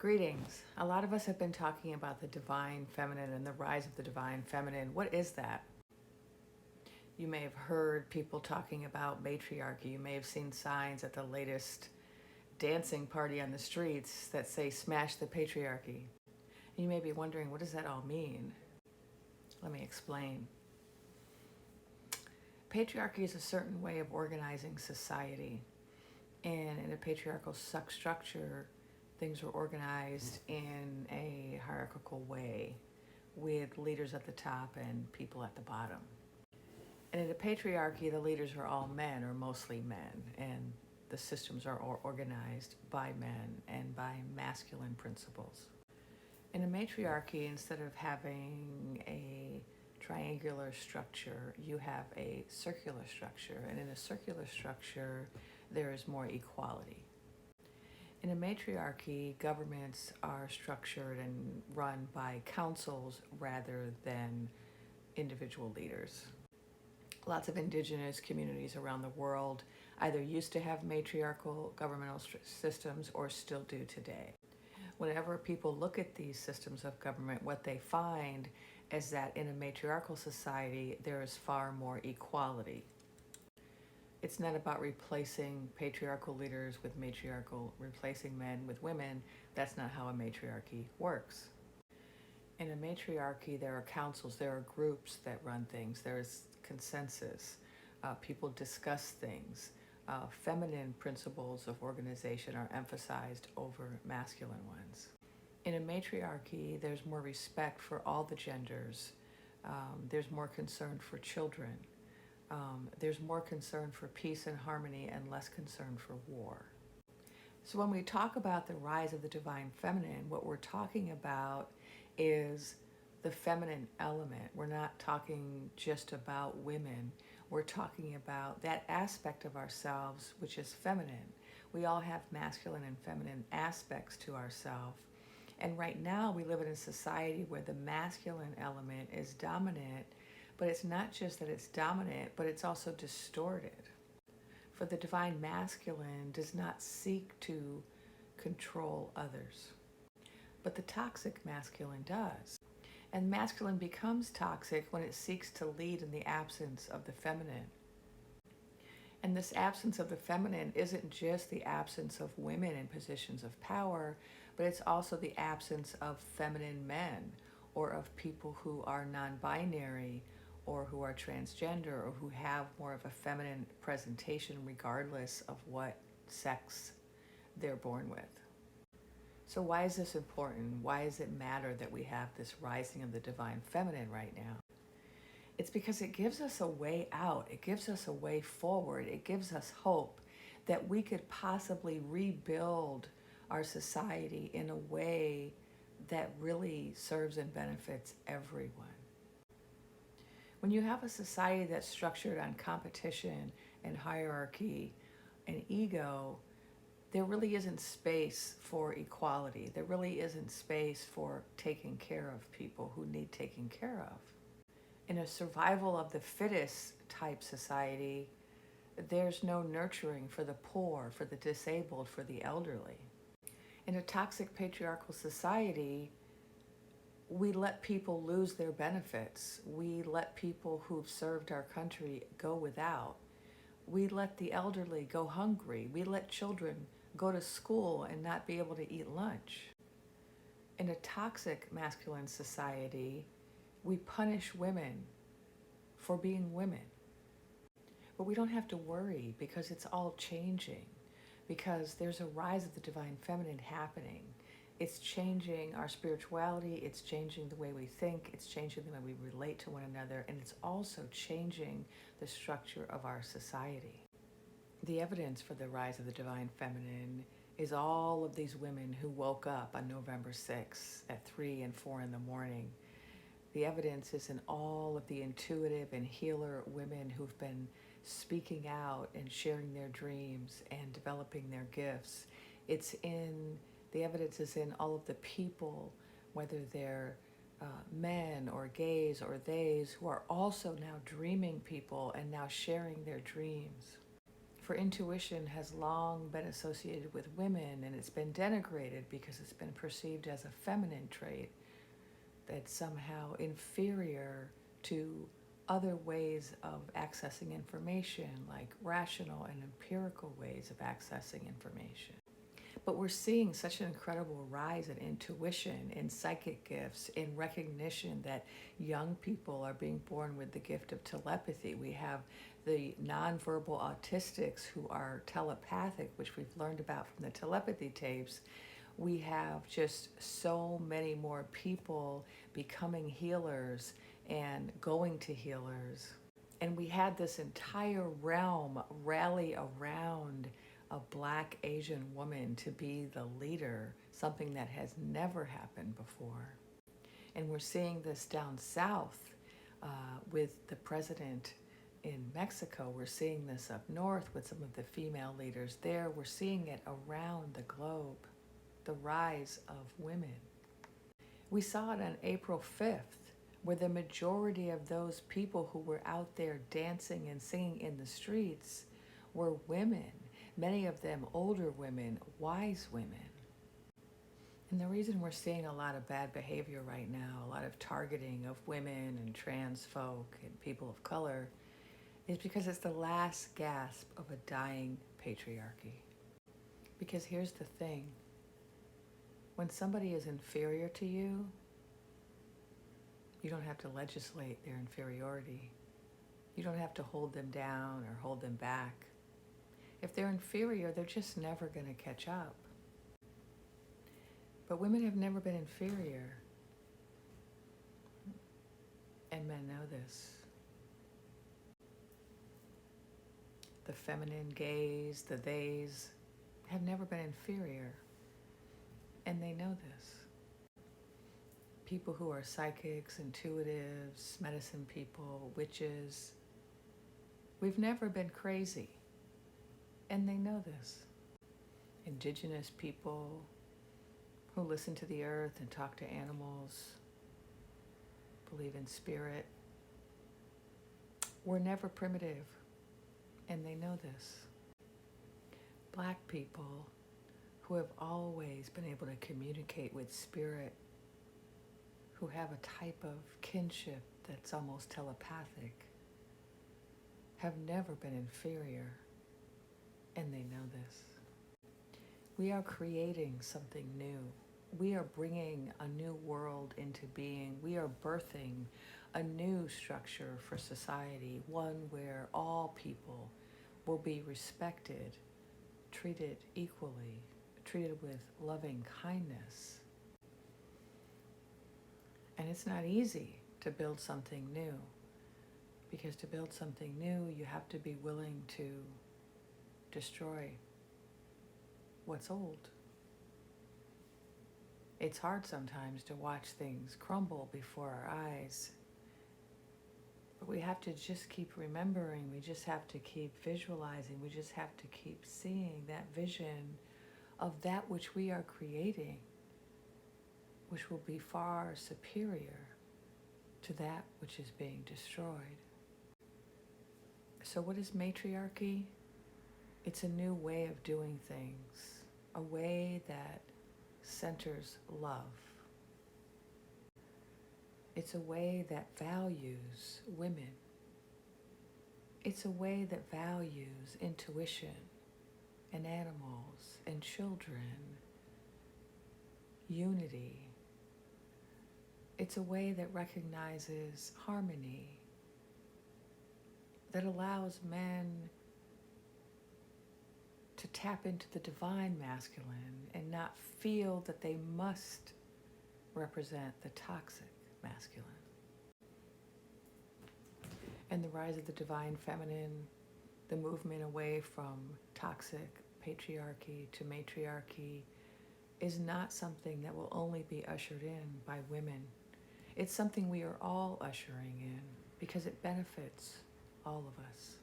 Greetings. A lot of us have been talking about the divine feminine and the rise of the divine feminine. What is that? You may have heard people talking about matriarchy. You may have seen signs at the latest dancing party on the streets that say smash the patriarchy. And you may be wondering, what does that all mean? Let me explain. Patriarchy is a certain way of organizing society. And in a patriarchal structure, things are organized in a hierarchical way with leaders at the top and people at the bottom. And in a patriarchy, the leaders are all men or mostly men, and the systems are all organized by men and by masculine principles. In a matriarchy, instead of having a triangular structure, you have a circular structure, and in a circular structure, there is more equality. In a matriarchy, governments are structured and run by councils rather than individual leaders. Lots of indigenous communities around the world either used to have matriarchal governmental systems or still do today. Whenever people look at these systems of government, what they find is that in a matriarchal society, there is far more equality. It's not about replacing patriarchal leaders with replacing men with women. That's not how a matriarchy works. In a matriarchy, there are councils, there are groups that run things, there's consensus, people discuss things. Feminine principles of organization are emphasized over masculine ones. In a matriarchy, there's more respect for all the genders. There's more concern for children. There's more concern for peace and harmony and less concern for war. So when we talk about the rise of the divine feminine, what we're talking about is the feminine element. We're not talking just about women. We're talking about that aspect of ourselves which is feminine. We all have masculine and feminine aspects to ourselves. And right now we live in a society where the masculine element is dominant, but it's not just that it's dominant, but it's also distorted. For the divine masculine does not seek to control others, but the toxic masculine does. And masculine becomes toxic when it seeks to lead in the absence of the feminine. And this absence of the feminine isn't just the absence of women in positions of power, but it's also the absence of feminine men or of people who are non-binary or who are transgender or who have more of a feminine presentation regardless of what sex they're born with. So why is this important? Why does it matter that we have this rising of the divine feminine right now? It's because it gives us a way out. It gives us a way forward. It gives us hope that we could possibly rebuild our society in a way that really serves and benefits everyone. When you have a society that's structured on competition and hierarchy and ego, there really isn't space for equality. There really isn't space for taking care of people who need taken care of. In a survival of the fittest type society, there's no nurturing for the poor, for the disabled, for the elderly. In a toxic patriarchal society, we let people lose their benefits. We let people who've served our country go without. We let the elderly go hungry. We let children go to school and not be able to eat lunch. In a toxic masculine society, we punish women for being women. But we don't have to worry because it's all changing, because there's a rise of the divine feminine happening. It's changing our spirituality, it's changing the way we think, it's changing the way we relate to one another, and it's also changing the structure of our society. The evidence for the rise of the divine feminine is all of these women who woke up on November 6th at 3 and 4 in the morning. The evidence is in all of the intuitive and healer women who've been speaking out and sharing their dreams and developing their gifts. The evidence is in all of the people, whether they're men or gays or theys, who are also now dreaming people and now sharing their dreams. For intuition has long been associated with women, and it's been denigrated because it's been perceived as a feminine trait that's somehow inferior to other ways of accessing information, like rational and empirical ways of accessing information. But we're seeing such an incredible rise in intuition, in psychic gifts, in recognition that young people are being born with the gift of telepathy. We have the nonverbal autistics who are telepathic, which we've learned about from the telepathy tapes. We have just so many more people becoming healers and going to healers. And we had this entire realm rally around a Black Asian woman to be the leader, something that has never happened before. And we're seeing this down south with the president in Mexico. We're seeing this up north with some of the female leaders there. We're seeing it around the globe, the rise of women. We saw it on April 5th, where the majority of those people who were out there dancing and singing in the streets were women. Many of them older women, wise women. And the reason we're seeing a lot of bad behavior right now, a lot of targeting of women and trans folk and people of color, is because it's the last gasp of a dying patriarchy. Because here's the thing. When somebody is inferior to you, you don't have to legislate their inferiority. You don't have to hold them down or hold them back. If they're inferior, they're just never going to catch up. But women have never been inferior. And men know this. The feminine gaze, the theys, have never been inferior. And they know this. People who are psychics, intuitives, medicine people, witches, we've never been crazy. And they know this. Indigenous people who listen to the earth and talk to animals, believe in spirit, we're never primitive. And they know this. Black people who have always been able to communicate with spirit, who have a type of kinship that's almost telepathic, have never been inferior. And they know this. We are creating something new. We are bringing a new world into being. We are birthing a new structure for society, one where all people will be respected, treated equally, treated with loving kindness. And it's not easy to build something new, because to build something new, you have to be willing to destroy what's old. It's hard sometimes to watch things crumble before our eyes, but we have to just keep remembering, we just have to keep visualizing, we just have to keep seeing that vision of that which we are creating, which will be far superior to that which is being destroyed. So what is matriarchy? It's a new way of doing things, a way that centers love. It's a way that values women. It's a way that values intuition and animals and children, unity. It's a way that recognizes harmony, that allows men to tap into the divine masculine and not feel that they must represent the toxic masculine. And the rise of the divine feminine, the movement away from toxic patriarchy to matriarchy, is not something that will only be ushered in by women. It's something we are all ushering in because it benefits all of us.